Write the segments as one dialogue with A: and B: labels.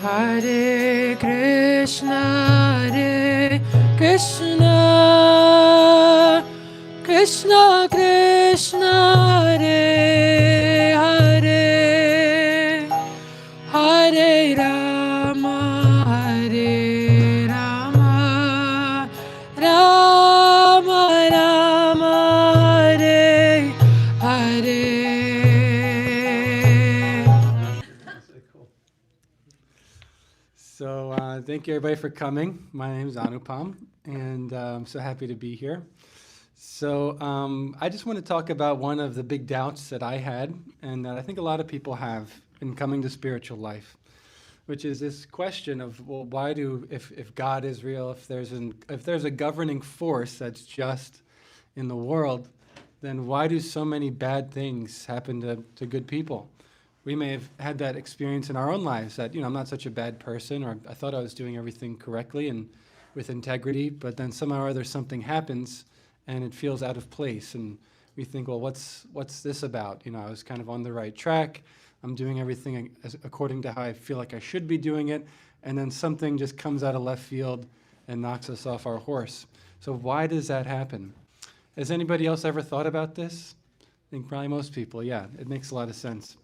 A: Hare Krishna, Krishna Krishna, Hare Hare, Hare Rama, Hare Rama, Rama Rama, Hare Hare.
B: So thank you everybody for coming. My name is Anupam, and I'm so happy to be here. So I just want to talk about one of the big doubts that I had, and that I think a lot of people have in coming to spiritual life, which is this question of, well, why do, if God is real, if there's a governing force that's just in the world, then why do so many bad things happen to good people? We may have had that experience in our own lives that, I'm not such a bad person, or I thought I was doing everything correctly and with integrity, but then somehow or other something happens and it feels out of place. And we think, well, what's this about? I was kind of on the right track. I'm doing everything according to how I feel like I should be doing it. And then something just comes out of left field and knocks us off our horse. So why does that happen? Has anybody else ever thought about this? I think probably most people, yeah. It makes a lot of sense.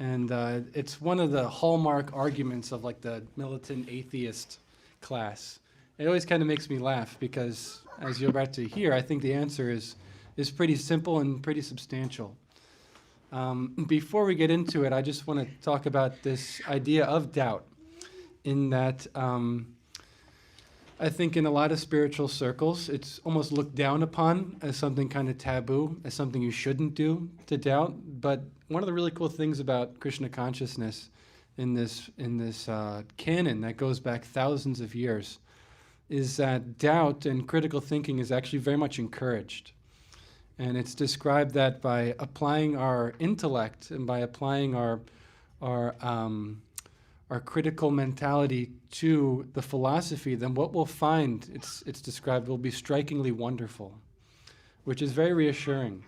B: And it's one of the hallmark arguments of like the militant atheist class. It always kind of makes me laugh because, as you're about to hear, I think the answer is pretty simple and pretty substantial. Before we get into it, I just want to talk about this idea of doubt, in that I think in a lot of spiritual circles, it's almost looked down upon as something kind of taboo, as something you shouldn't do, to doubt. But one of the really cool things about Krishna consciousness in this canon that goes back thousands of years is that doubt and critical thinking is actually very much encouraged. And it's described that by applying our intellect and by applying our critical mentality to the philosophy, then what we'll find, it's described, will be strikingly wonderful, which is very reassuring,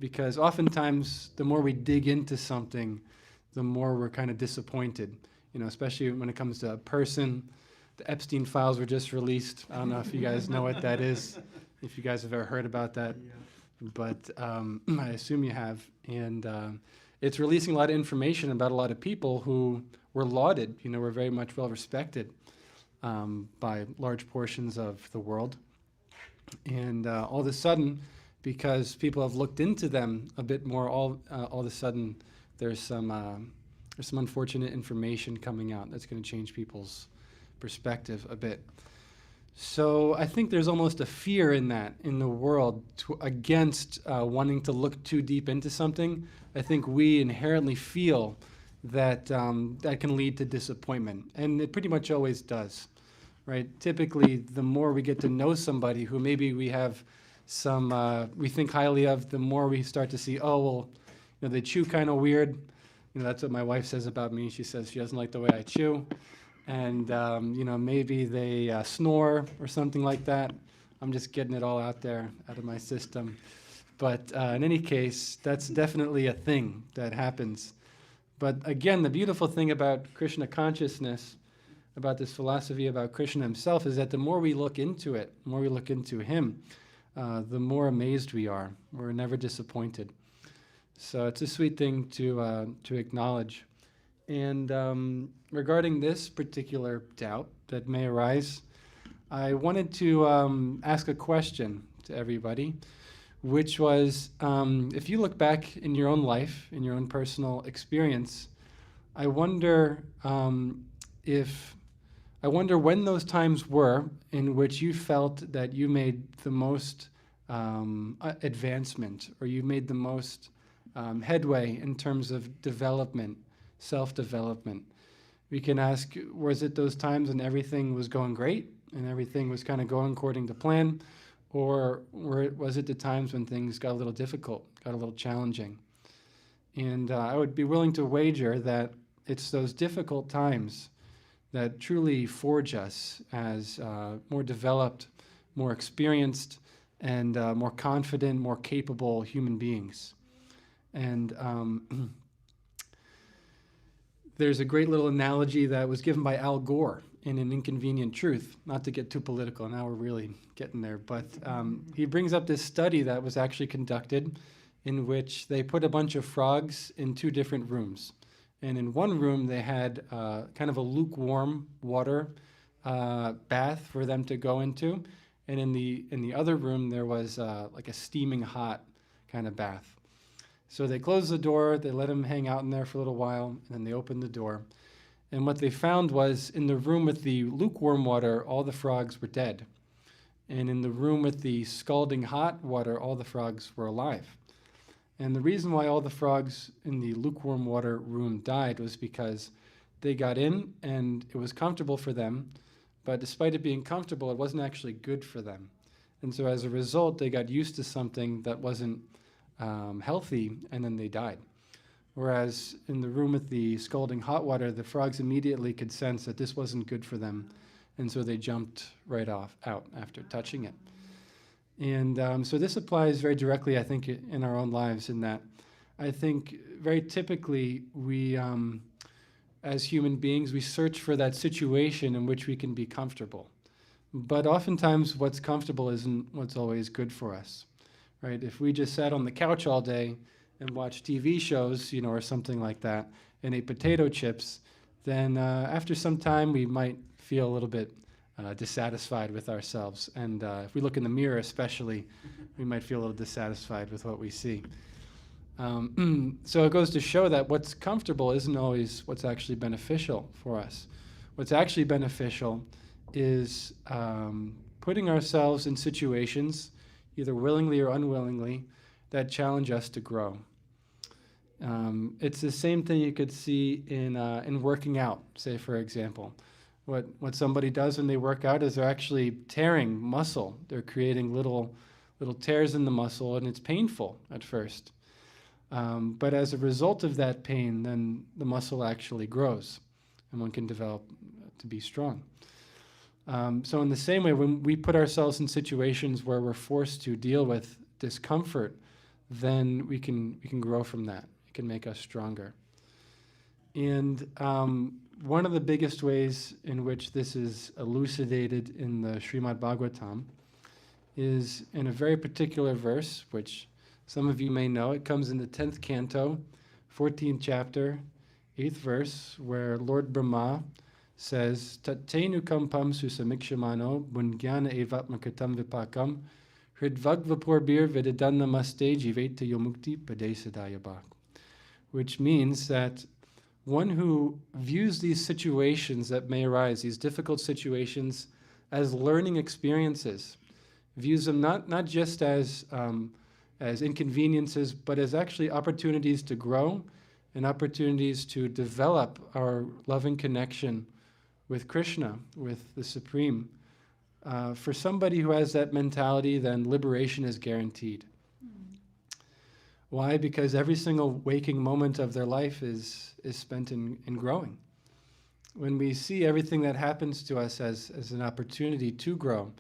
B: because oftentimes the more we dig into something, the more we're kind of disappointed, especially when it comes to a person. The Epstein files were just released. I don't know if you guys know what that is, if you guys have ever heard about that, but I assume you have. And it's releasing a lot of information about a lot of people who were lauded, were very much well respected by large portions of the world. And all of a sudden, because people have looked into them a bit more, all of a sudden there's some unfortunate information coming out that's going to change people's perspective a bit. So I think there's almost a fear in the world against wanting to look too deep into something. I think we inherently feel that that can lead to disappointment, and it pretty much always does, right? Typically, the more we get to know somebody who maybe we have we think highly of, the more we start to see, oh, well, they chew kind of weird. That's what my wife says about me. She says she doesn't like the way I chew. And, maybe they snore or something like that. I'm just getting it all out there, out of my system. But in any case, that's definitely a thing that happens. But again, the beautiful thing about Krishna consciousness, about this philosophy about Krishna himself, is that the more we look into it, the more we look into him, the more amazed we are. We're never disappointed. So it's a sweet thing to acknowledge. And regarding this particular doubt that may arise, I wanted to ask a question to everybody, which was, if you look back in your own life, in your own personal experience, I wonder when those times were in which you felt that you made the most advancement, or you made the most headway in terms of development, self-development. We can ask, was it those times when everything was going great and everything was kind of going according to plan? Or was it the times when things got a little difficult, got a little challenging? And I would be willing to wager that it's those difficult times that truly forge us as more developed, more experienced, and more confident, more capable human beings. And There's a great little analogy that was given by Al Gore in An Inconvenient Truth. Not to get too political, now we're really getting there, but he brings up this study that was actually conducted in which they put a bunch of frogs in two different rooms. And in one room, they had kind of a lukewarm water bath for them to go into. And in the other room, there was like a steaming hot kind of bath. So they closed the door, they let them hang out in there for a little while, and then they opened the door. And what they found was in the room with the lukewarm water, all the frogs were dead. And in the room with the scalding hot water, all the frogs were alive. And the reason why all the frogs in the lukewarm water room died was because they got in and it was comfortable for them, but despite it being comfortable, it wasn't actually good for them. And so as a result, they got used to something that wasn't healthy, and then they died. Whereas in the room with the scalding hot water, the frogs immediately could sense that this wasn't good for them, and so they jumped right out after touching it. And so this applies very directly, I think, in our own lives, in that I think very typically we, as human beings, we search for that situation in which we can be comfortable. But oftentimes what's comfortable isn't what's always good for us. Right? If we just sat on the couch all day and watched TV shows, or something like that, and ate potato chips, then after some time we might feel a little bit dissatisfied with ourselves. And if we look in the mirror especially, we might feel a little dissatisfied with what we see. So it goes to show that what's comfortable isn't always what's actually beneficial for us. What's actually beneficial is putting ourselves in situations, either willingly or unwillingly, that challenge us to grow. It's the same thing you could see in working out, say, for example. What somebody does when they work out is they're actually tearing muscle. They're creating little tears in the muscle, and it's painful at first. But as a result of that pain, then the muscle actually grows, and one can develop to be strong. So in the same way, when we put ourselves in situations where we're forced to deal with discomfort, then we can grow from that. It can make us stronger. And one of the biggest ways in which this is elucidated in the Srimad Bhagavatam is in a very particular verse, which some of you may know. It comes in the 10th canto, 14th chapter, 8th verse, where Lord Brahma says, Tattenu kampam susamikshamano bungyana evatmakatam vipakam hridvagvapurbir vidadanna maste jiveta yomukti padesadayabak. Which means that one who views these situations that may arise, these difficult situations, as learning experiences, views them not just as inconveniences, but as actually opportunities to grow and opportunities to develop our loving connection with Krishna, with the Supreme. For somebody who has that mentality, then liberation is guaranteed. Why? Because every single waking moment of their life is spent in growing. When we see everything that happens to us as an opportunity to grow,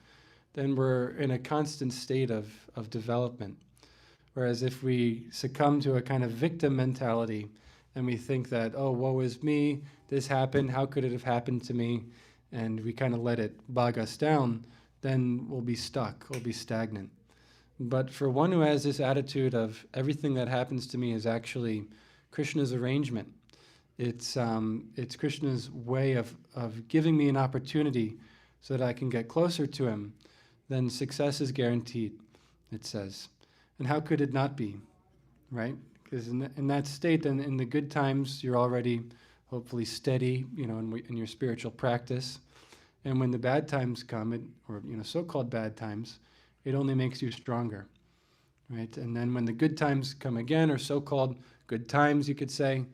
B: then we're in a constant state of development. Whereas if we succumb to a kind of victim mentality and we think that, oh, woe is me, this happened, how could it have happened to me, and we kind of let it bog us down, then we'll be stuck, we'll be stagnant. But for one who has this attitude of everything that happens to me is actually Krishna's arrangement, it's Krishna's way of giving me an opportunity so that I can get closer to him, then success is guaranteed, it says. And how could it not be, right? Because in that state, then in the good times, you're already hopefully steady, in your spiritual practice. And when the bad times come, or so-called bad times, it only makes you stronger, right? And then when the good times come again, or so-called good times, you could say,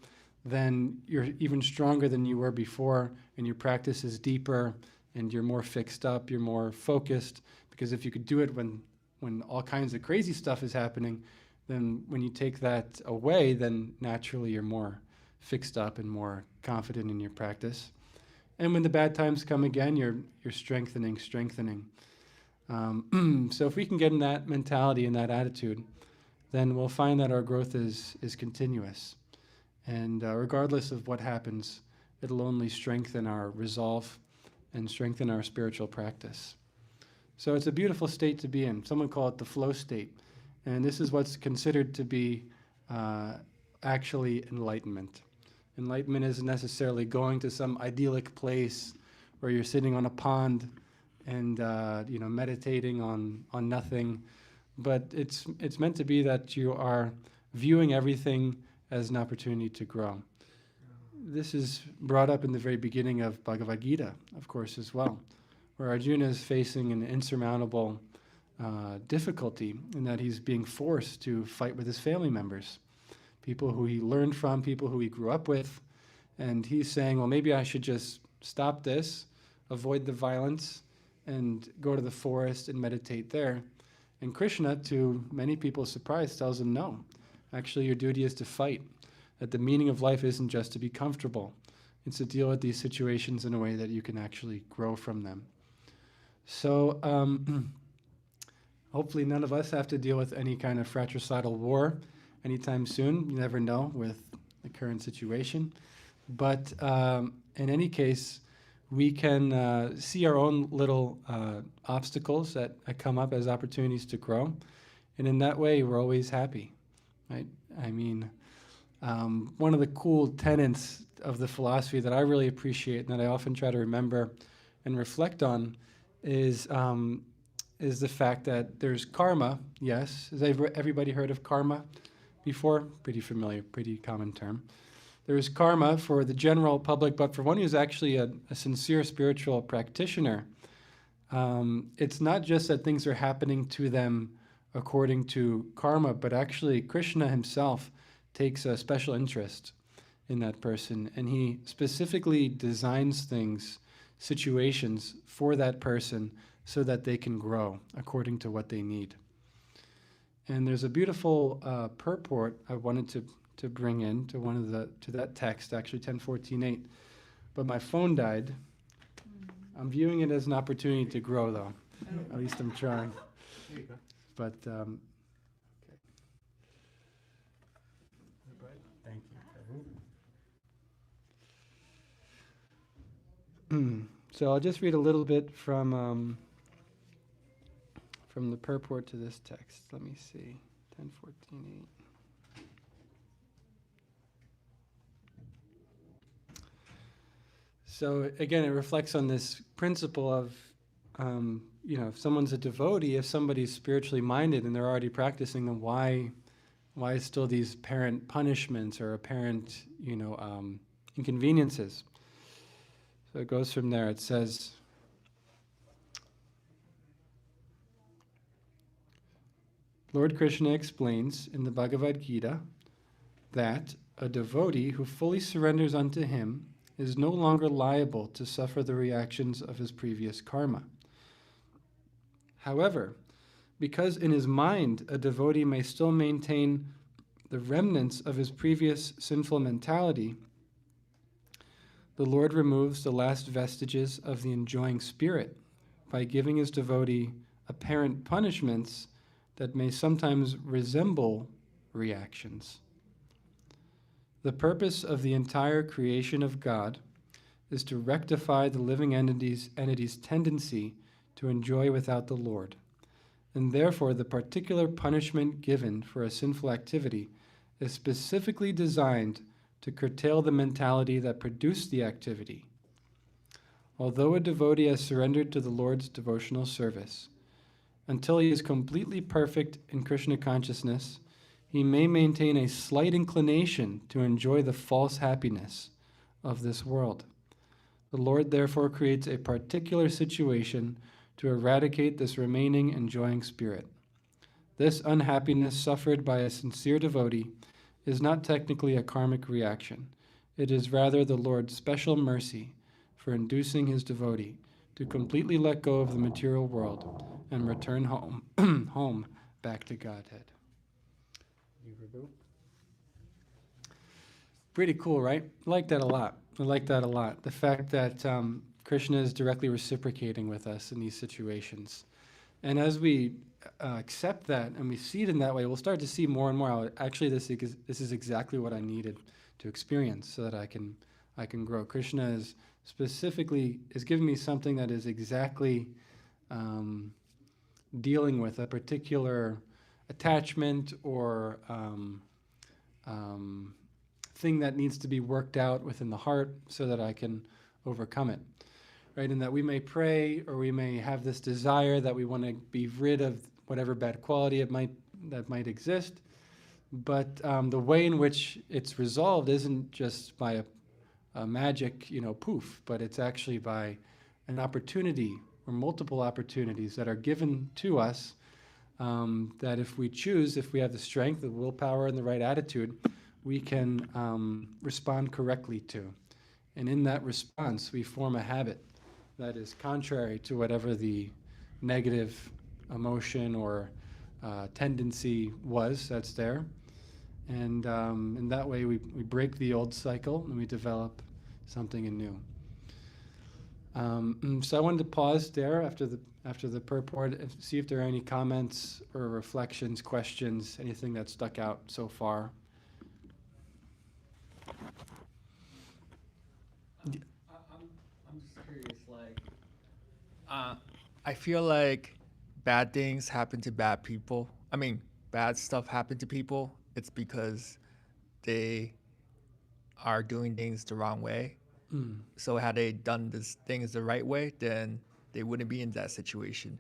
B: then you're even stronger than you were before, and your practice is deeper, and you're more fixed up, you're more focused. Because if you could do it when all kinds of crazy stuff is happening, then when you take that away, then naturally you're more fixed up and more confident in your practice. And when the bad times come again, you're strengthening. So if we can get in that mentality and that attitude, then we'll find that our growth is continuous. And regardless of what happens, it'll only strengthen our resolve and strengthen our spiritual practice. So it's a beautiful state to be in. Someone call it the flow state. And this is what's considered to be actually enlightenment. Enlightenment isn't necessarily going to some idyllic place where you're sitting on a pond and meditating on nothing, but it's meant to be that you are viewing everything as an opportunity to grow. This is brought up in the very beginning of Bhagavad Gita, of course, as well, where Arjuna is facing an insurmountable difficulty in that he's being forced to fight with his family members, people who he learned from, people who he grew up with, and he's saying, well, maybe I should just stop this, avoid the violence, and go to the forest and meditate there. And Krishna, to many people's surprise, tells him, no, actually your duty is to fight, that the meaning of life isn't just to be comfortable, it's to deal with these situations in a way that you can actually grow from them. So hopefully none of us have to deal with any kind of fratricidal war anytime soon. You never know with the current situation. But in any case, we can see our own little obstacles that come up as opportunities to grow. And in that way, we're always happy, right? I mean, one of the cool tenets of the philosophy that I really appreciate and that I often try to remember and reflect on is the fact that there's karma, yes. Has everybody heard of karma before? Pretty familiar, pretty common term. There's karma for the general public, but for one who's actually a sincere spiritual practitioner, it's not just that things are happening to them according to karma, but actually Krishna himself takes a special interest in that person, and he specifically designs things, situations for that person so that they can grow according to what they need. And there's a beautiful purport I wanted to bring in to that text, actually 10:14:8. But my phone died. I'm viewing it as an opportunity to grow, though. At least I'm trying.
C: There you go.
B: But okay.
C: Thank you.
B: So I'll just read a little bit from the purport to this text. Let me see. 10:14:8. So again, it reflects on this principle of, if someone's a devotee, if somebody's spiritually minded and they're already practicing, then why still these apparent punishments or apparent, inconveniences? So it goes from there. It says, Lord Krishna explains in the Bhagavad Gita that a devotee who fully surrenders unto him is no longer liable to suffer the reactions of his previous karma. However, because in his mind a devotee may still maintain the remnants of his previous sinful mentality, the Lord removes the last vestiges of the enjoying spirit by giving his devotee apparent punishments that may sometimes resemble reactions. The purpose of the entire creation of God is to rectify the living entity's tendency to enjoy without the Lord, and therefore the particular punishment given for a sinful activity is specifically designed to curtail the mentality that produced the activity. Although a devotee has surrendered to the Lord's devotional service, until he is completely perfect in Krishna consciousness, he may maintain a slight inclination to enjoy the false happiness of this world. The Lord therefore creates a particular situation to eradicate this remaining enjoying spirit. This unhappiness suffered by a sincere devotee is not technically a karmic reaction. It is rather the Lord's special mercy for inducing his devotee to completely let go of the material world and return home back to Godhead. Pretty cool, right? I like that a lot. The fact that Krishna is directly reciprocating with us in these situations. And as we accept that and we see it in that way, we'll start to see more and more how actually this is exactly what I needed to experience, so that I can grow. Krishna is giving me something that is exactly dealing with a particular attachment or thing that needs to be worked out within the heart, so that I can overcome it. Right, and that we may pray, or we may have this desire that we want to be rid of whatever bad quality that might exist. But the way in which it's resolved isn't just by a magic, poof, but it's actually by an opportunity or multiple opportunities that are given to us, that if we choose, if we have the strength, the willpower, and the right attitude, we can respond correctly to. And in that response, we form a habit that is contrary to whatever the negative emotion or tendency was that's there. And in that way, we break the old cycle and we develop something new. So I wanted to pause there after the purport, and see if there are any comments or reflections, questions, anything that stuck out so far.
C: I'm just curious, I feel like bad things happen to bad people. I mean, bad stuff happen to people. It's because they are doing things the wrong way. So had they done this things the right way, then they wouldn't be in that situation.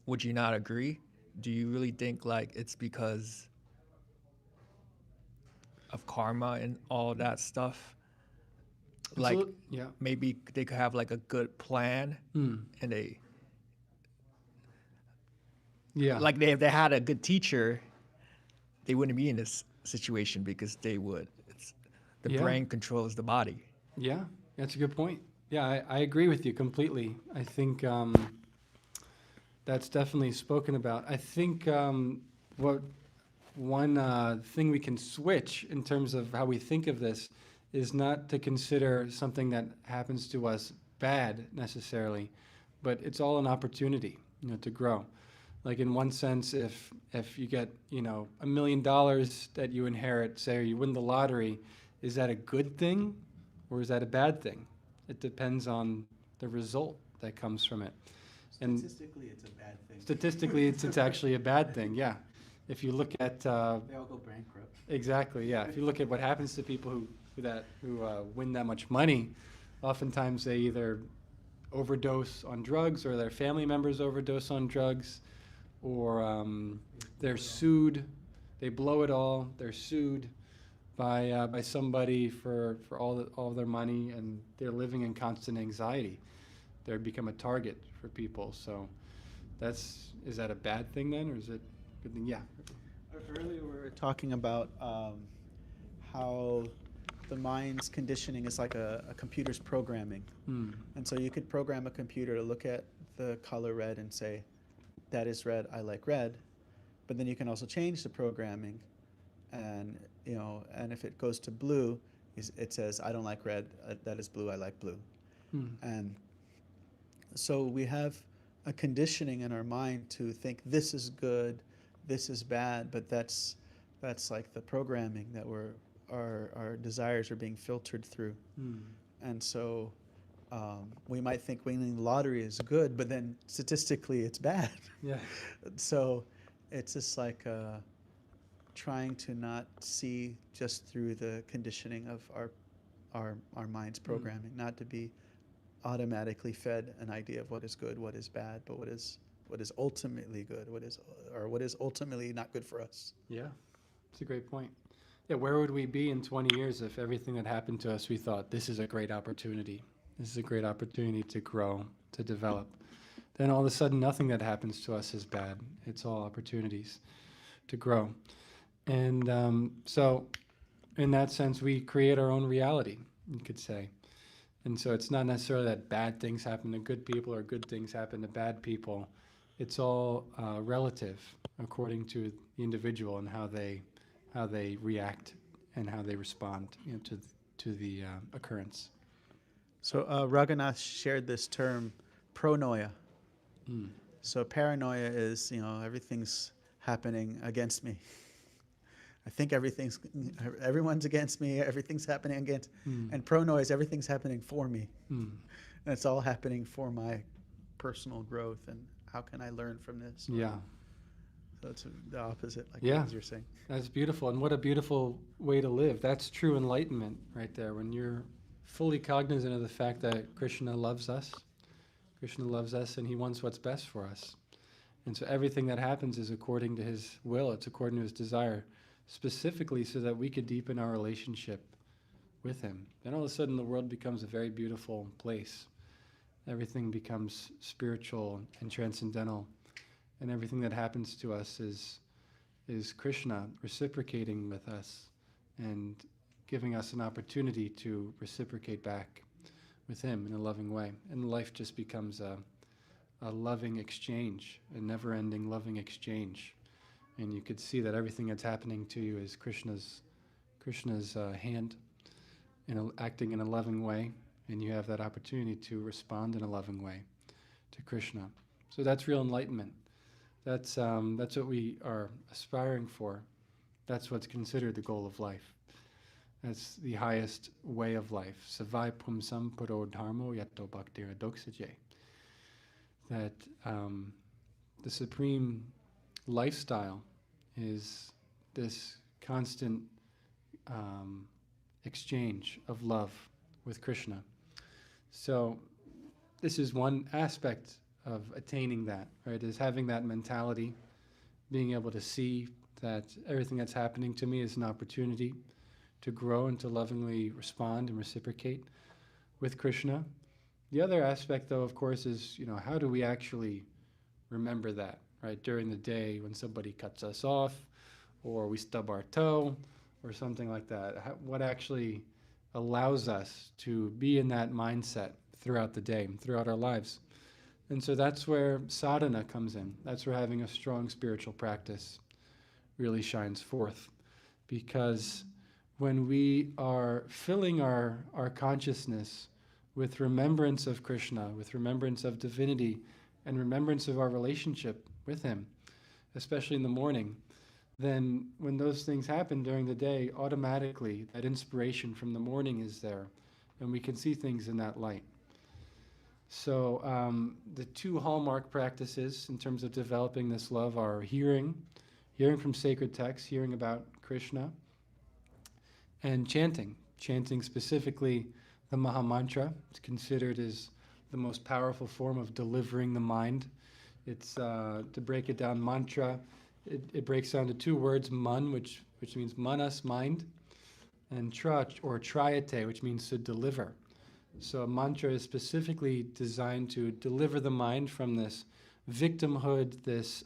C: Would you not agree? Do you really think like it's because of karma and all that stuff? Like
B: Yeah.
C: maybe they could have like a good plan and if they had a good teacher, they wouldn't be in this situation because they would. The brain controls the body.
B: Yeah, that's a good point. Yeah, I agree with you completely. I think that's definitely spoken about. I think what one thing we can switch in terms of how we think of this is not to consider something that happens to us bad necessarily, but it's all an opportunity, to grow. Like in one sense, if you get, $1 million that you inherit, say, or you win the lottery, is that a good thing or is that a bad thing? It depends on the result that comes from it.
D: Statistically, it's a bad thing.
B: Statistically, it's actually a bad thing, yeah. If you look at...
D: they all go bankrupt.
B: Exactly, yeah. If you look at what happens to people who win that much money, oftentimes they either overdose on drugs, or their family members overdose on drugs, or they're sued. They blow it all. They're sued by somebody for all of their money, and they're living in constant anxiety. They become a target for people. So is that a bad thing then, or is it a good thing? Yeah.
D: Earlier we were talking about how the mind's conditioning is like a computer's programming. And so you could program a computer to look at the color red and say, that is red, I like red. But then you can also change the programming, and and if it goes to blue, it says, I don't like red, that is blue, I like blue. And so we have a conditioning in our mind to think this is good, this is bad, but that's like the programming that our desires are being filtered through. And so we might think winning the lottery is good, but then statistically it's bad.
B: Yeah.
D: So it's just like trying to not see just through the conditioning of our mind's programming, not to be automatically fed an idea of what is good, what is bad, but what is ultimately good, what is ultimately not good for us.
B: Yeah, it's a great point. Yeah, where would we be in 20 years if everything that happened to us, we thought, this is a great opportunity. This is a great opportunity to grow, to develop. Then all of a sudden, nothing that happens to us is bad. It's all opportunities to grow. And so in that sense, we create our own reality, you could say. And so it's not necessarily that bad things happen to good people or good things happen to bad people. It's all relative according to the individual and how they react and how they respond to the occurrence.
D: So Raghunath shared this term, pronoia. So paranoia is, everything's happening against me. I think everyone's against me, everything's happening against,
B: Mm.
D: and pro noise, everything's happening for me.
B: Mm.
D: And it's all happening for my personal growth, and how can I learn from this?
B: Yeah.
D: So it's the opposite, like
B: Yeah.
D: as you're saying.
B: That's beautiful. And what a beautiful way to live. That's true enlightenment right there. When you're fully cognizant of the fact that Krishna loves us. Krishna loves us and he wants what's best for us. And so everything that happens is according to his will. It's according to his desire, specifically so that we could deepen our relationship with him. Then all of a sudden the world becomes a very beautiful place. Everything becomes spiritual and transcendental. And everything that happens to us is Krishna reciprocating with us and giving us an opportunity to reciprocate back with him in a loving way. And life just becomes a loving exchange, a never-ending loving exchange. And you could see that everything that's happening to you is Krishna's hand acting in a loving way, and you have that opportunity to respond in a loving way to Krishna. So that's real enlightenment. That's what we are aspiring for. That's what's considered the goal of life. That's the highest way of life. Savai pumsam puro dharmo yato bhaktira doksaje. That the supreme lifestyle is this constant exchange of love with Krishna. So this is one aspect of attaining that, right, is having that mentality, being able to see that everything that's happening to me is an opportunity to grow and to lovingly respond and reciprocate with Krishna. The other aspect, though, of course, is, how do we actually remember that, right, during the day when somebody cuts us off or we stub our toe or something like that? What actually allows us to be in that mindset throughout the day, throughout our lives? And so that's where sadhana comes in. That's where having a strong spiritual practice really shines forth. Because when we are filling our consciousness with remembrance of Krishna, with remembrance of divinity, and remembrance of our relationship with him, especially in the morning, then when those things happen during the day, automatically that inspiration from the morning is there, and we can see things in that light. So the two hallmark practices in terms of developing this love are hearing from sacred texts, hearing about Krishna, and chanting specifically the Maha Mantra. It's considered as the most powerful form of delivering the mind. It's, to break it down, mantra, it breaks down to two words, man, which means manas, mind, and tra, or triate, which means to deliver. So a mantra is specifically designed to deliver the mind from this victimhood, this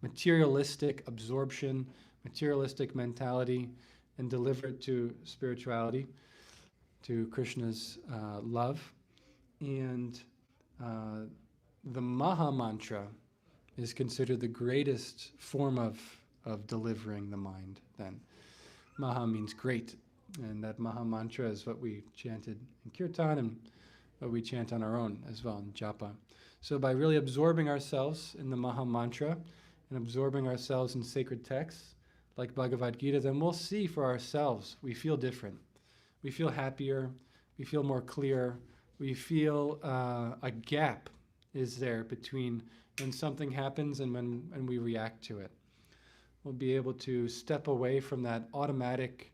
B: materialistic absorption, materialistic mentality, and deliver it to spirituality, to Krishna's love. And the Maha Mantra is considered the greatest form of delivering the mind then. Maha means great. And that Maha Mantra is what we chanted in Kirtan and what we chant on our own as well in Japa. So by really absorbing ourselves in the Maha Mantra and absorbing ourselves in sacred texts like Bhagavad Gita, then we'll see for ourselves we feel different. We feel happier, we feel more clear, we feel a gap is there between when something happens and when we react to it. We'll be able to step away from that automatic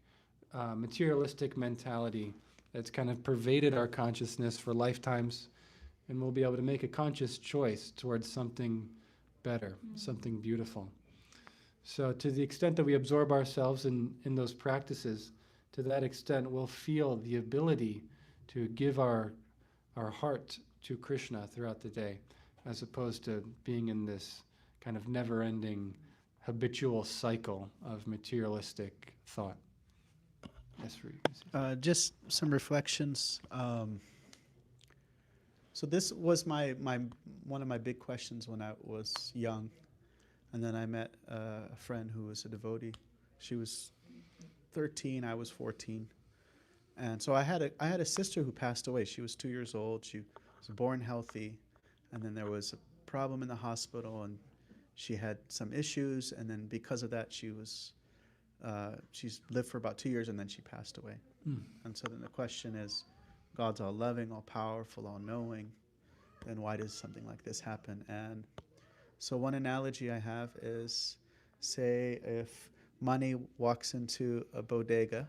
B: materialistic mentality that's kind of pervaded our consciousness for lifetimes, and we'll be able to make a conscious choice towards something better, something beautiful. So to the extent that we absorb ourselves in those practices, to that extent we'll feel the ability to give our heart to Krishna throughout the day, as opposed to being in this kind of never-ending habitual cycle of materialistic thought. Yes,
D: just some reflections. So this was my one of my big questions when I was young, and then I met a friend who was a devotee. She was 13, I was 14, and so I had a sister who passed away. She was 2 years old. She was born healthy, and then there was a problem in the hospital, and she had some issues, and then because of that, she was she's lived for about 2 years and then she passed away. And so then the question is, God's all loving, all powerful, all knowing, then why does something like this happen? And so one analogy I have is, say if Mani walks into a bodega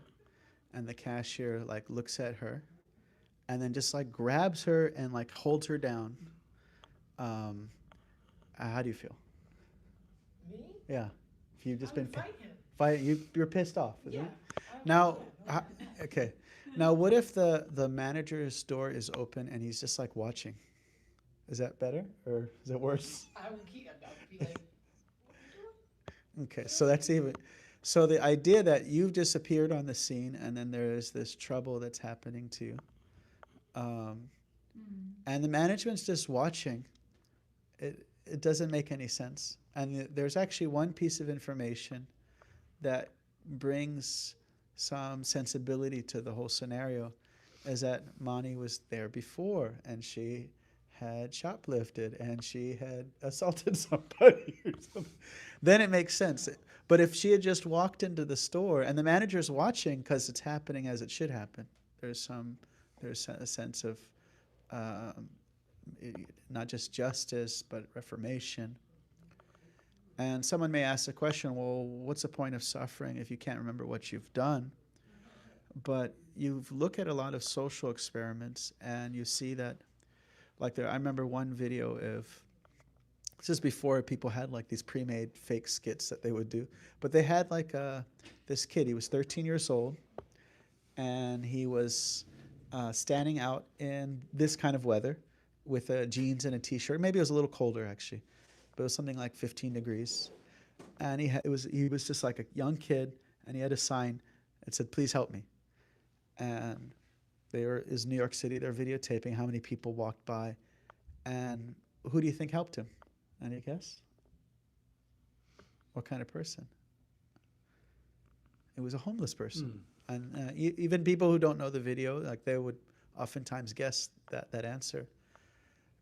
D: and the cashier like looks at her and then just like grabs her and like holds her down. How do you feel?
E: Me?
D: Yeah. If you've just
E: I
D: been
E: would fight him.
D: you're pissed off, isn't
E: Yeah.
D: it?
E: I would
D: Now,
E: fight him.
D: okay. Now, what if the manager's door is open and he's just like watching? Is that better or is it worse?
E: I would keep. I would be like,
D: Okay, so that's even. So the idea that you've just appeared on the scene and then there is this trouble that's happening to you, and the management's just watching. It doesn't make any sense. And there's actually one piece of information that brings some sensibility to the whole scenario, is that Mani was there before and she had shoplifted and she had assaulted somebody or something. Then it makes sense. But if she had just walked into the store and the manager's watching because it's happening as it should happen, there's a sense of not just justice but reformation. And someone may ask the question, well, what's the point of suffering if you can't remember what you've done? But you look at a lot of social experiments and you see that, like I remember one video of, this is before people had like these pre-made fake skits that they would do, but they had like this kid, he was 13 years old, and he was standing out in this kind of weather with jeans and a t-shirt. Maybe it was a little colder actually, but it was something like 15 degrees. And he was just like a young kid, and he had a sign that said, "Please help me." And is New York City, they're videotaping how many people walked by. And who do you think helped him? Any guess? What kind of person? It was a homeless person. And even people who don't know the video, like they would oftentimes guess that answer.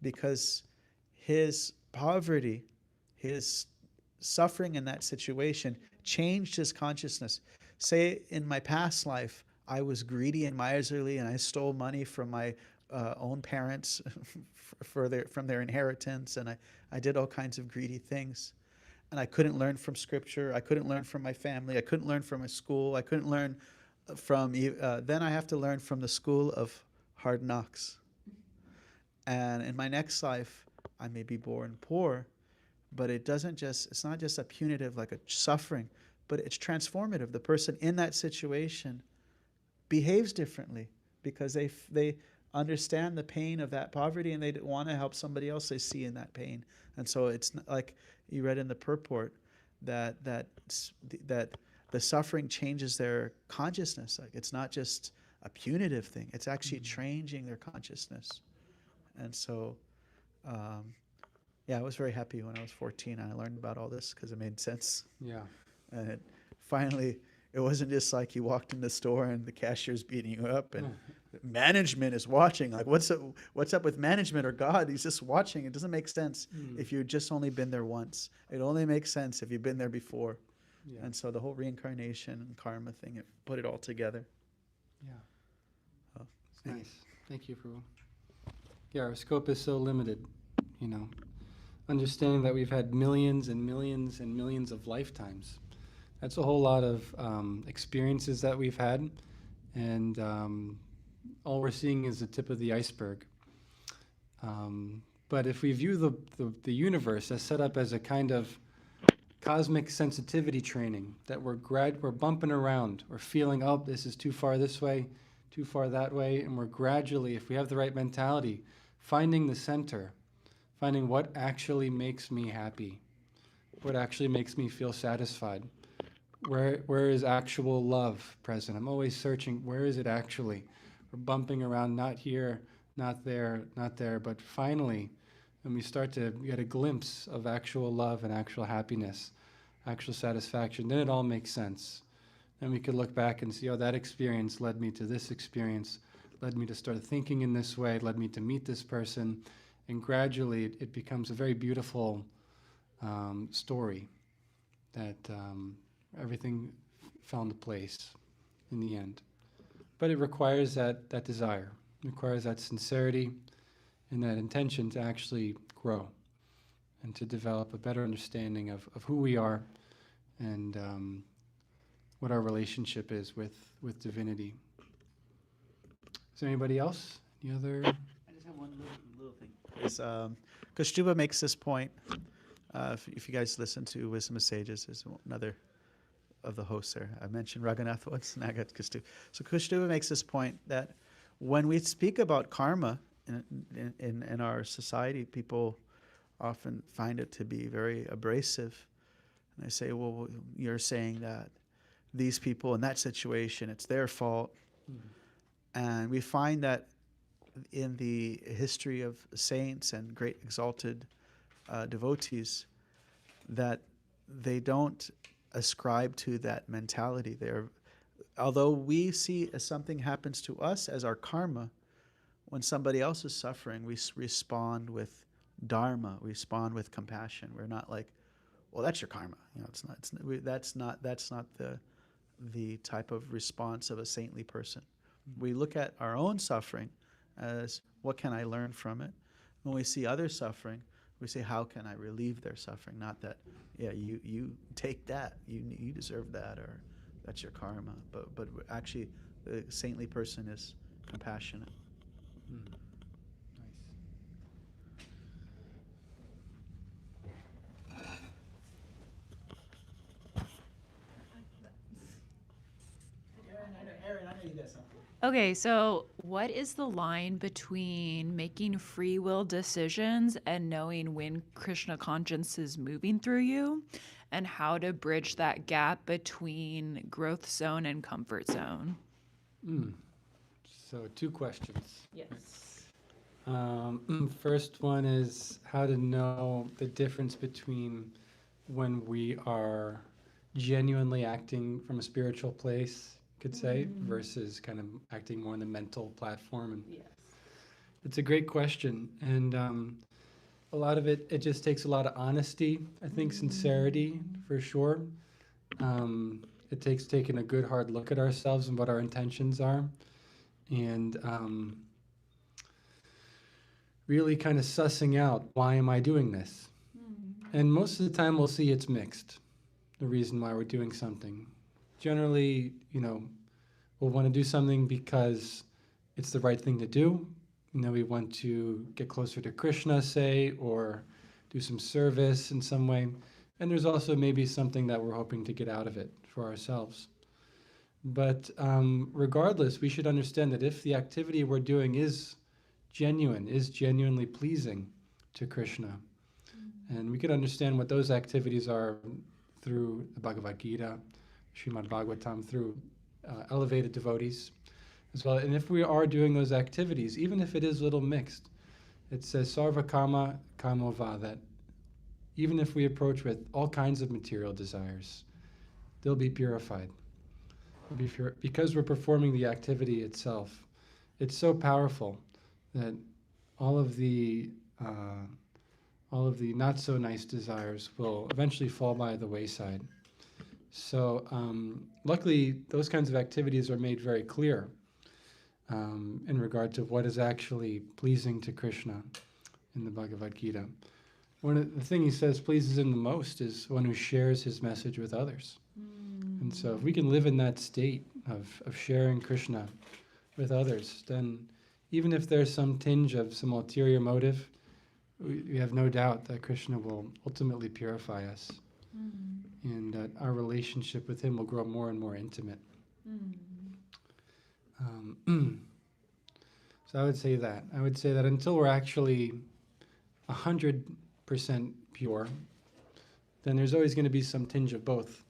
D: Because his poverty, his suffering in that situation changed his consciousness. Say in my past life, I was greedy and miserly and I stole money from my own parents from their inheritance, and I did all kinds of greedy things. And I couldn't learn from Scripture. I couldn't learn from my family. I couldn't learn from my school. I couldn't learn from, then I have to learn from the school of hard knocks. And in my next life, I may be born poor, but it's not just a punitive, like a suffering, but it's transformative. The person in that situation behaves differently because they understand the pain of that poverty and they want to help somebody else they see in that pain. And so it's like you read in the purport that the suffering changes their consciousness. Like it's not just a punitive thing; it's actually changing their consciousness. And so, I was very happy when I was 14 and I learned about all this because it made sense.
B: Yeah.
D: And finally, it wasn't just like you walked in the store and the cashier's beating you up and management is watching. Like, what's up with management or God? He's just watching. It doesn't make sense if you've just only been there once. It only makes sense if you've been there before.
B: Yeah.
D: And so the whole reincarnation and karma thing, it put it all together.
B: Yeah.
D: Oh,
B: It's nice. Thank you, Prabhu. Yeah, our scope is so limited, Understanding that we've had millions and millions and millions of lifetimes. That's a whole lot of experiences that we've had, and all we're seeing is the tip of the iceberg. But if we view the universe as set up as a kind of cosmic sensitivity training, that we're bumping around, we're feeling, oh, this is too far this way, too far that way, and we're gradually, if we have the right mentality, finding the center, finding what actually makes me happy, what actually makes me feel satisfied. Where is actual love present? I'm always searching, where is it actually? We're bumping around, not here, not there, but finally, when we start to get a glimpse of actual love and actual happiness, actual satisfaction, then it all makes sense. Then we could look back and see, oh, that experience led me to this experience, led me to start thinking in this way, led me to meet this person, and gradually it becomes a very beautiful story that everything found a place in the end. But it requires that desire, it requires that sincerity and that intention to actually grow and to develop a better understanding of who we are and what our relationship is with divinity. Is there anybody else? Any other?
D: I just have one little thing. Is Kostuba makes this point. If you guys listen to Wisdom of Sages, is another of the hosts there. I mentioned Raghunath once, and I got Kostuba. So Kostuba makes this point that when we speak about karma in our society, people often find it to be very abrasive. And I say, well, you're saying that these people in that situation, it's their fault. And we find that in the history of saints and great exalted devotees, that they don't ascribe to that mentality. Although we see as something happens to us as our karma, when somebody else is suffering, we respond with dharma. We respond with compassion. We're not like, well, that's your karma. That's not the type of response of a saintly person. We look at our own suffering as, what can I learn from it? When we see others suffering, we say, how can I relieve their suffering? Not that, yeah, you take that, you deserve that, or that's your karma. But actually, the saintly person is compassionate.
B: Nice.
D: Aaron, I know you got something.
F: Okay, so what is the line between making free will decisions and knowing when Krishna conscience is moving through you, and how to bridge that gap between growth zone and comfort zone?
B: So 2 questions.
F: Yes.
B: First one is how to know the difference between when we are genuinely acting from a spiritual place, could say, versus kind of acting more on the mental platform. And
F: Yes.
B: it's a great question, and a lot of it just takes a lot of honesty. I think sincerity for sure. It takes taking a good hard look at ourselves and what our intentions are, and really kind of sussing out, why am I doing this? And most of the time we'll see it's mixed, the reason why we're doing something. Generally, we'll want to do something because it's the right thing to do. We want to get closer to Krishna, say, or do some service in some way. And there's also maybe something that we're hoping to get out of it for ourselves. But regardless, we should understand that if the activity we're doing is genuine, is genuinely pleasing to Krishna, and we can understand what those activities are through the Bhagavad Gita, Srimad Bhagavatam, through elevated devotees as well. And if we are doing those activities, even if it is a little mixed, it says sarva kama kamova, that even if we approach with all kinds of material desires, they'll be purified. Because we're performing the activity itself. It's so powerful that all of the not so nice desires will eventually fall by the wayside. So luckily, those kinds of activities are made very clear in regard to what is actually pleasing to Krishna in the Bhagavad Gita. One of the things he says pleases him the most is one who shares his message with others. And so if we can live in that state of sharing Krishna with others, then even if there's some tinge of some ulterior motive, we have no doubt that Krishna will ultimately purify us. And that our relationship with him will grow more and more intimate. So I would say that. I would say that until we're actually 100% pure, then there's always going to be some tinge of both.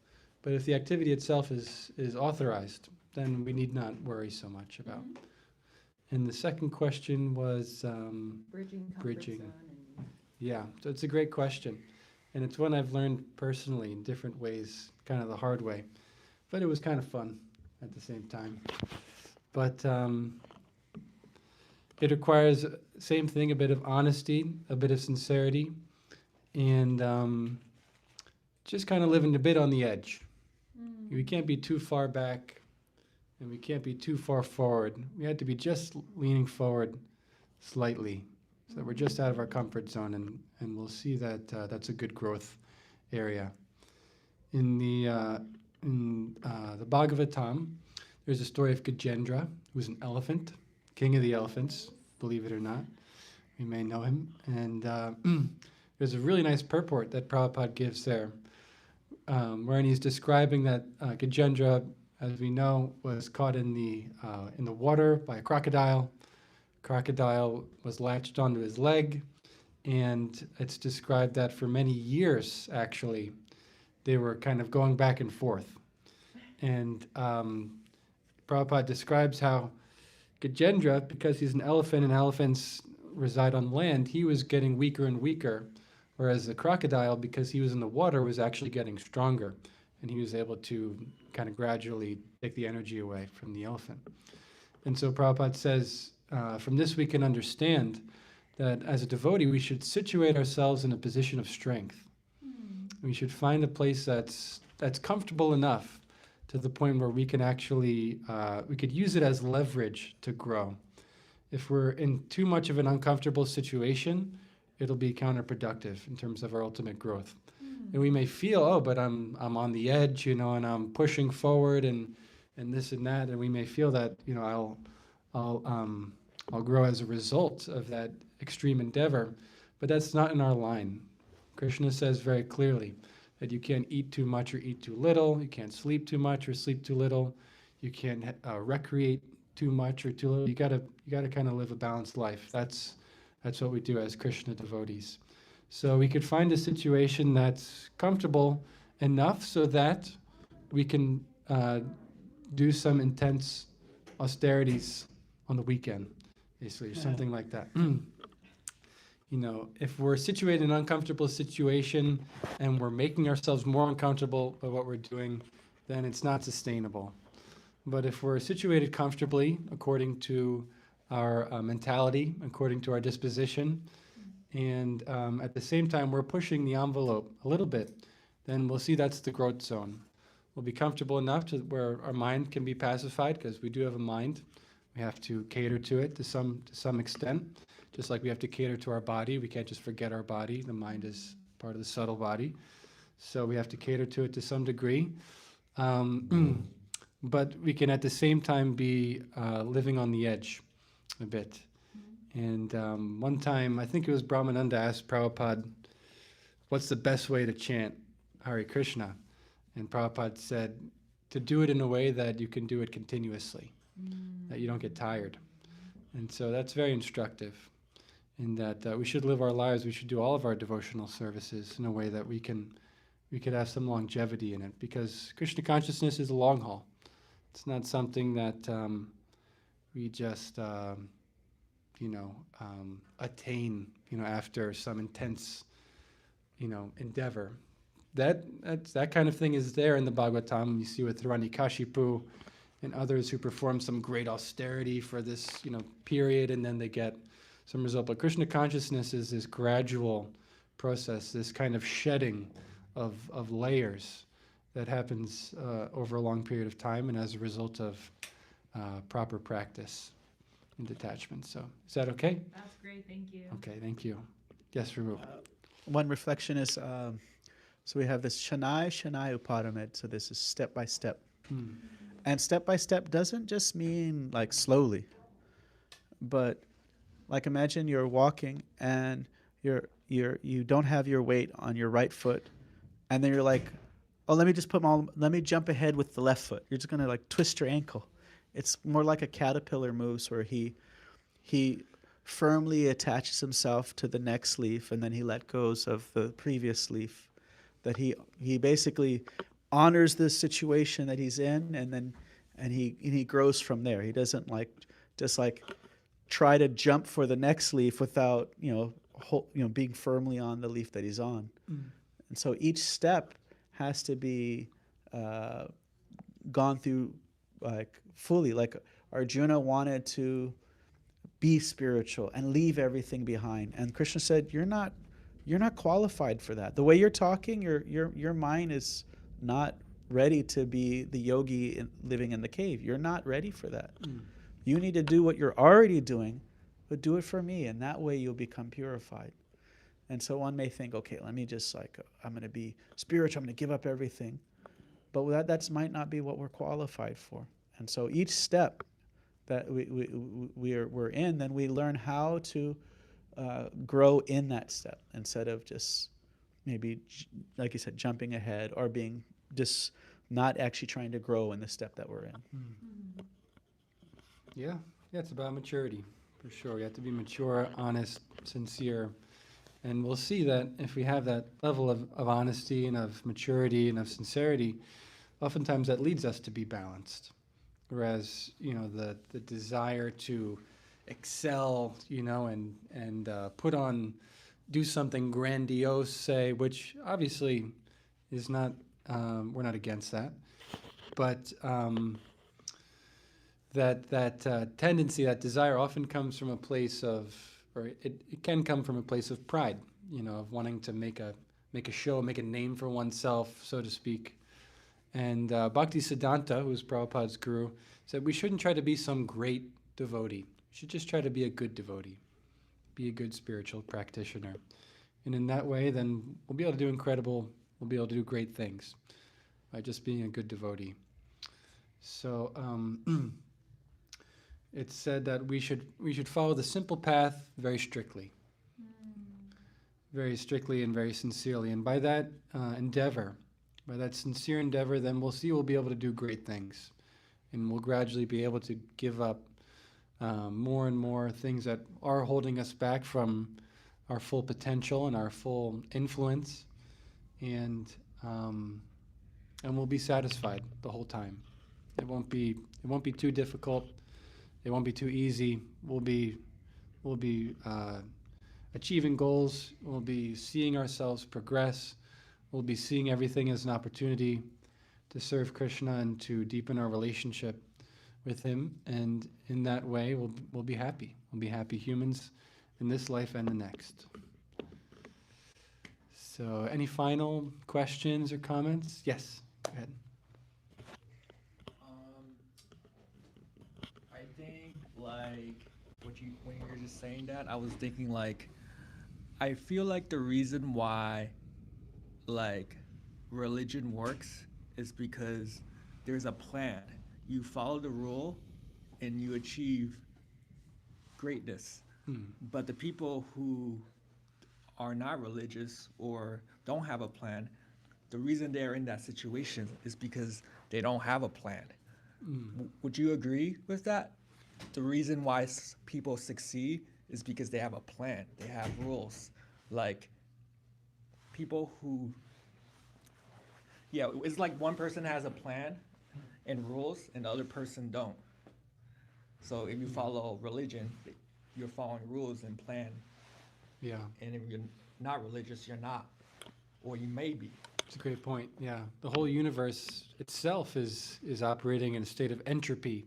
B: But if the activity itself is authorized, then we need not worry so much about. And the second question was bridging. Yeah, so it's a great question. And it's one I've learned personally in different ways, kind of the hard way. But it was kind of fun at the same time. But it requires, same thing, a bit of honesty, a bit of sincerity, and just kind of living a bit on the edge. We can't be too far back, and we can't be too far forward. We had to be just leaning forward slightly, so that we're just out of our comfort zone, and we'll see that that's a good growth area. In the Bhagavatam, there's a story of Gajendra, who was an elephant, king of the elephants, believe it or not. We may know him. And there's a really nice purport that Prabhupada gives there, wherein he's describing that Gajendra, as we know, was caught in the water by a crocodile. Crocodile was latched onto his leg, and it's described that for many years, actually, they were kind of going back and forth. And Prabhupada describes how Gajendra, because he's an elephant and elephants reside on land, he was getting weaker and weaker, whereas the crocodile, because he was in the water, was actually getting stronger, and he was able to kind of gradually take the energy away from the elephant. And so Prabhupada says, from this we can understand that as a devotee, we should situate ourselves in a position of strength. We should find a place that's comfortable enough to the point where we can actually, we could use it as leverage to grow. If we're in too much of an uncomfortable situation, it'll be counterproductive in terms of our ultimate growth. And we may feel, oh, but I'm on the edge, and I'm pushing forward and this and that, and we may feel that, I'll grow as a result of that extreme endeavor, but that's not in our line. Krishna says very clearly that you can't eat too much or eat too little, you can't sleep too much or sleep too little, you can't recreate too much or too little. You gotta kind of live a balanced life. That's what we do as Krishna devotees. So we could find a situation that's comfortable enough so that we can do some intense austerities on the weekend, basically, or something like that. If we're situated in an uncomfortable situation and we're making ourselves more uncomfortable by what we're doing, then it's not sustainable. But if we're situated comfortably according to our mentality, according to our disposition, and at the same time we're pushing the envelope a little bit, then we'll see that's the growth zone. We'll be comfortable enough to where our mind can be pacified, because we do have a mind. We have to cater to it to some extent. Just like we have to cater to our body, we can't just forget our body. The mind is part of the subtle body. So we have to cater to it to some degree. But we can at the same time be living on the edge a bit. And one time, I think it was Brahmananda asked Prabhupada, what's the best way to chant Hare Krishna? And Prabhupada said, to do it in a way that you can do it continuously, that you don't get tired. And so that's very instructive, in that we should live our lives, we should do all of our devotional services in a way that we could have some longevity in it, because Krishna consciousness is a long haul. It's not something that we just attain after some intense endeavor. That kind of thing is there in the Bhagavatam. You see with Hiranyakashipu and others who perform some great austerity for this period, and then they get some result. But Krishna consciousness is this gradual process, this kind of shedding of layers that happens over a long period of time, and as a result of proper practice and detachment. So is that okay?
F: That's great, thank you.
B: Okay, thank you. Yes, Ramu.
D: One reflection is, so we have this Shanai Upadamed, so this is step by step. And step by step doesn't just mean like slowly, but like imagine you're walking and you don't have your weight on your right foot, and then you're like, oh, let me jump ahead with the left foot. You're just gonna like twist your ankle. It's more like a caterpillar moves, where he firmly attaches himself to the next leaf, and then he let goes of the previous leaf. That he basically honors the situation that he's in, and he grows from there. He doesn't just try to jump for the next leaf without being firmly on the leaf that he's on. And so each step has to be gone through fully. Like Arjuna wanted to be spiritual and leave everything behind, and Krishna said, you're not qualified for that. The way you're talking, your mind is not ready to be the yogi living in the cave. You're not ready for that. You need to do what you're already doing, but do it for me, and that way you'll become purified. And so one may think, okay, let me just I'm going to be spiritual, I'm going to give up everything. But that might not be what we're qualified for. And so each step that we're in, then we learn how to grow in that step instead of just maybe, like you said, jumping ahead or being just not actually trying to grow in the step that we're in.
B: Yeah, it's about maturity, for sure. You have to be mature, honest, sincere. And we'll see that if we have that level of honesty and of maturity and of sincerity, oftentimes that leads us to be balanced. Whereas, the desire to excel, and put on, do something grandiose, say, which obviously is not, we're not against that. But that tendency, that desire often comes from a place of, or it can come from a place of pride, of wanting to make a show, make a name for oneself, so to speak. And Bhakti Siddhanta, who was Prabhupada's guru, said we shouldn't try to be some great devotee. We should just try to be a good devotee, be a good spiritual practitioner. And in that way, then we'll be able to do we'll be able to do great things by just being a good devotee. So it's said that we should follow the simple path very strictly. Very strictly and very sincerely. And by that endeavor, by that sincere endeavor, then we'll be able to do great things. And we'll gradually be able to give up more and more things that are holding us back from our full potential and our full influence. And we'll be satisfied the whole time. It won't be too difficult. It won't be too easy. We'll be achieving goals. We'll be seeing ourselves progress. We'll be seeing everything as an opportunity to serve Krishna and to deepen our relationship with him. And in that way, we'll be happy. We'll be happy humans in this life and the next. So any final questions or comments? Yes, go ahead.
C: I think like when you were just saying that, I was thinking like, I feel like the reason why like religion works is because there's a plan. You follow the rule and you achieve greatness. But the people who are not religious or don't have a plan, the reason they're in that situation is because they don't have a plan. Would you agree with that? The reason why people succeed is because they have a plan. They have rules. Like people who, it's like one person has a plan and rules and the other person don't. So if you follow religion, you're following rules and plan.
B: Yeah.
C: And if you're not religious, you're not. Or you may be.
B: It's a great point. Yeah. The whole universe itself is operating in a state of entropy.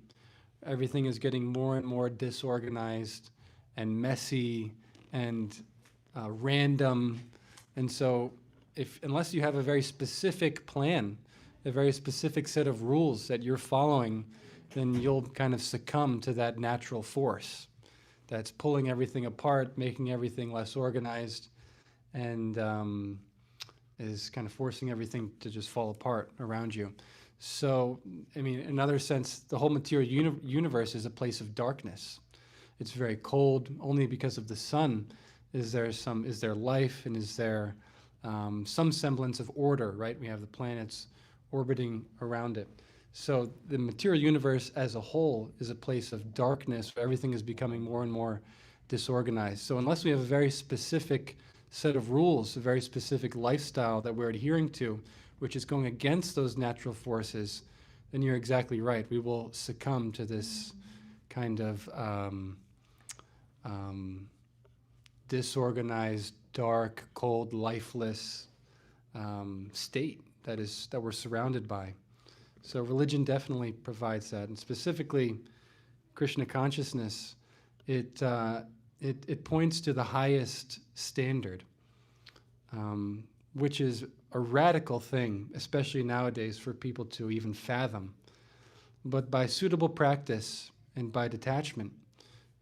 B: Everything is getting more and more disorganized and messy and random. And so unless you have a very specific plan, a very specific set of rules that you're following, then you'll kind of succumb to that natural force that's pulling everything apart, making everything less organized, and is kind of forcing everything to just fall apart around you. So, I mean, in another sense, the whole material universe is a place of darkness. It's very cold. Only because of the sun is there life, and is there some semblance of order, right? We have the planets orbiting around it. So the material universe as a whole is a place of darkness where everything is becoming more and more disorganized. So unless we have a very specific set of rules, a very specific lifestyle that we're adhering to, which is going against those natural forces, then you're exactly right. We will succumb to this kind of disorganized, dark, cold, lifeless state that we're surrounded by. So religion definitely provides that, and specifically Krishna consciousness, it points to the highest standard, which is a radical thing, especially nowadays, for people to even fathom. But by suitable practice and by detachment,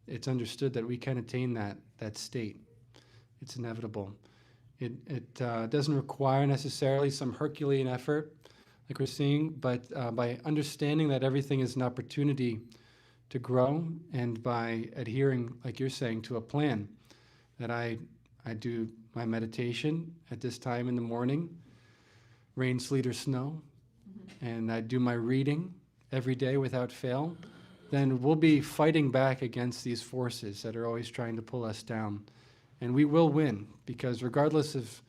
B: it's understood that we can attain that state. It's inevitable. It doesn't require necessarily some Herculean effort, like we're seeing, but by understanding that everything is an opportunity to grow, and by adhering, like you're saying, to a plan, that I do my meditation at this time in the morning, rain, sleet, or snow, and I do my reading every day without fail, then we'll be fighting back against these forces that are always trying to pull us down. And we will win, because regardless of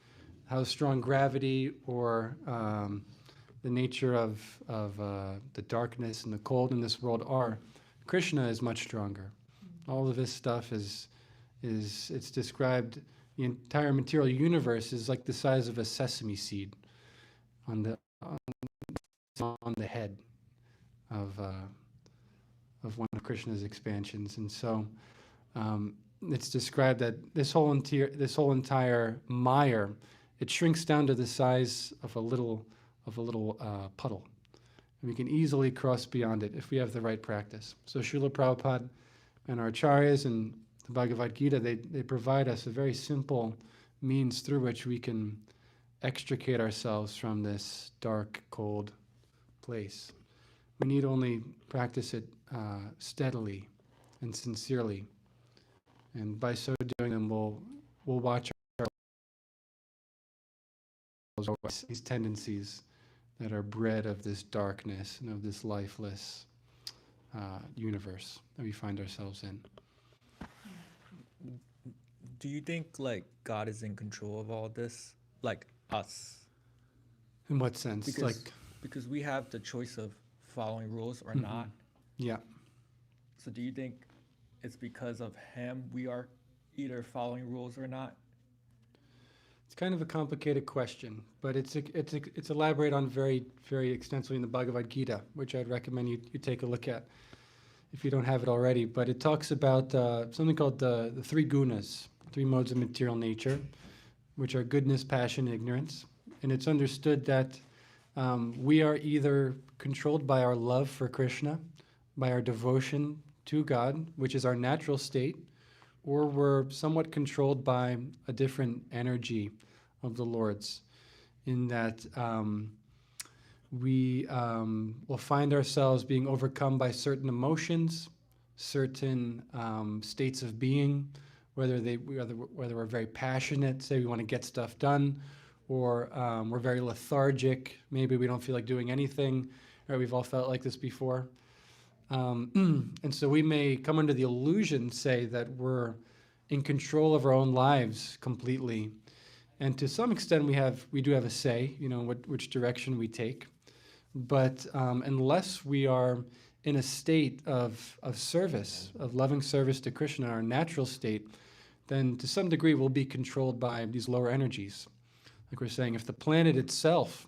B: how strong gravity or the nature of the darkness and the cold in this world are, Krishna is much stronger. All of this stuff is it's described, the entire material universe is like the size of a sesame seed on the head of one of Krishna's expansions. And so it's described that this whole entire mire, it shrinks down to the size of a little puddle. And we can easily cross beyond it if we have the right practice. So Srila Prabhupada and our acharyas and the Bhagavad Gita, they provide us a very simple means through which we can extricate ourselves from this dark, cold place. We need only practice it steadily and sincerely. And by so doing, then we'll watch these tendencies that are bred of this darkness and of this lifeless universe that we find ourselves in.
C: Do you think like God is in control of all this, like us?
B: In what sense?
C: Because we have the choice of following rules or not.
B: Yeah.
C: So do you think it's because of him we are either following rules or not?
B: It's kind of a complicated question, but it's elaborated on very, very extensively in the Bhagavad Gita, which I'd recommend you take a look at if you don't have it already. But it talks about something called the three gunas, three modes of material nature, which are goodness, passion, ignorance. And it's understood that we are either controlled by our love for Krishna, by our devotion to God, which is our natural state, or we're somewhat controlled by a different energy of the Lord's, in that we will find ourselves being overcome by certain emotions, certain states of being, whether we're very passionate, say we want to get stuff done, or we're very lethargic, maybe we don't feel like doing anything, right? We've all felt like this before. And so we may come under the illusion, say, that we're in control of our own lives completely. And to some extent we do have a say, which direction we take. But unless we are in a state of service, of loving service to Krishna, our natural state, then to some degree we'll be controlled by these lower energies. Like we're saying, if the planet itself,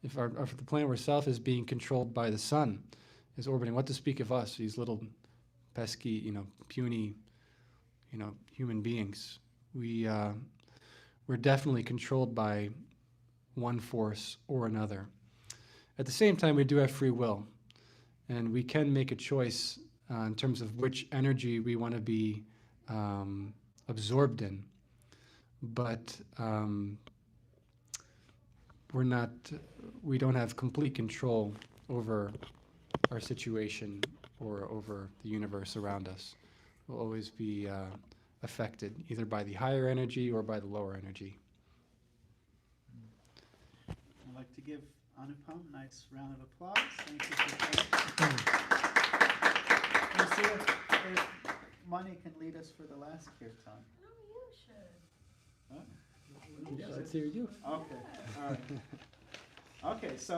B: if the planet itself is being controlled by the sun, is orbiting, what to speak of us, these little pesky, puny, human beings. We're definitely controlled by one force or another. At the same time, we do have free will, and we can make a choice in terms of which energy we want to be absorbed in. But we don't have complete control over our situation or over the universe around us. We'll always be affected either by the higher energy or by the lower energy.
D: I'd like to give Anupam a nice round of applause. Thank you for coming. Let's see if Mani can lead us for the last kirtan.
E: No, you should.
D: Huh?
B: Yeah, let's hear you.
D: Okay, all right. Okay, so